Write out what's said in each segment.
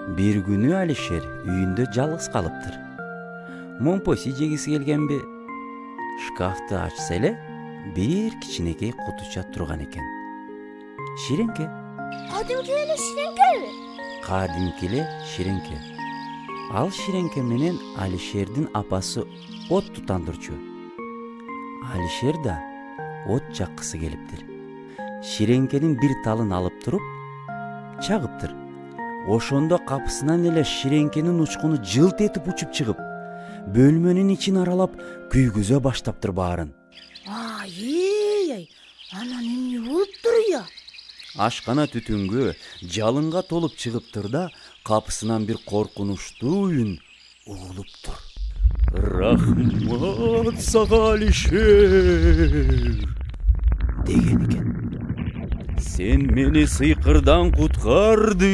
Bir günü Алишер үйүндө жалгыз калыптыр. Момпоси жегиси келгенби? Шкафты ачса эле бир кичинекей кутуча турган экен. Ширеңке. Кадимки эле ширеңкеби? Кадимки эле ширеңке. Ал ширеңке менен Алишердин апасы от тутандырчу. Алишер да от жаккысы келиптир. Ширеңкенин бир талын алып туруп чагыптыр. Ошондо капысынан эле ширеңкенин учкуну жылт этип учуп чыгып, бөлмөнүн ичин аралап күйгүзө баштаптыр баарын. Ай, анан эмне болуптур я? Ашкана түтүнгө жалынга толуп чыгыптыр да, капысынан бир коркунучтуу үн угулуптур. Рахмат сага, Алишер, деген экен. Сен мени сыйкырдан куткардың.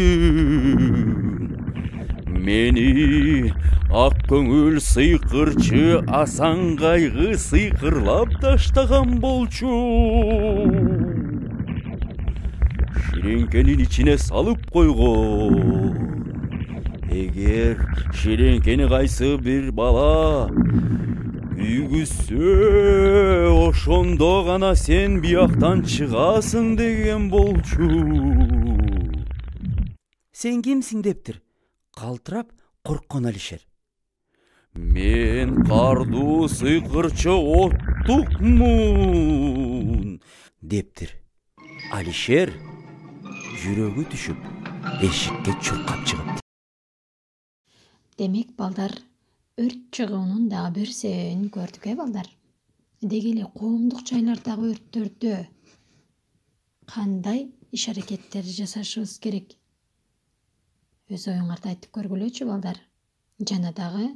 Мени ак көңүл сыйкырчы Асан кайгы сыйкырлап таштаган болчу. Ширеңкенин ичине салып койгон. Эгер ширеңкени кайсы бир бала күйгүзсө, ошондо гана сен бияктан чыгасың деген болчу. Сен кимсиң дептир? Калтырап корккон Алишер. Мен кардуу сыйкырчы оттукмун, дептир. Алишер жүрөгү түшүп, эшикке чуркап чыгыптыр. Демек балдар, өрт чыгуунун дагы бир себебин көрдүк балдар. Деги эле коомдук жайлардагы өрттөрдө кандай иш-аракеттер жасашыбыз керек? Өз оюңарды айтып көргүлөчү балдар. Жана дагы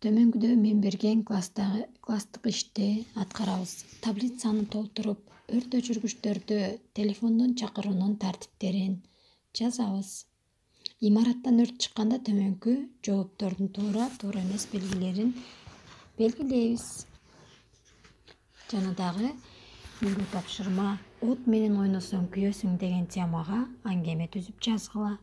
төмөнгүдө мен берген класстык ишти аткарабыз. Таблицаны толтуруп, өрт өчүргүчтөрдө телефондон чакыруунун тартиптерин жазабыз. Имараттан өрт чыкканда төмөнкү жооптордун туура эмес белгилерин белгилейбиз. Жана дагы үйгө тапшырма, от менен ойносоң күйөсүң деген темага аңгеме түзүп жазгыла.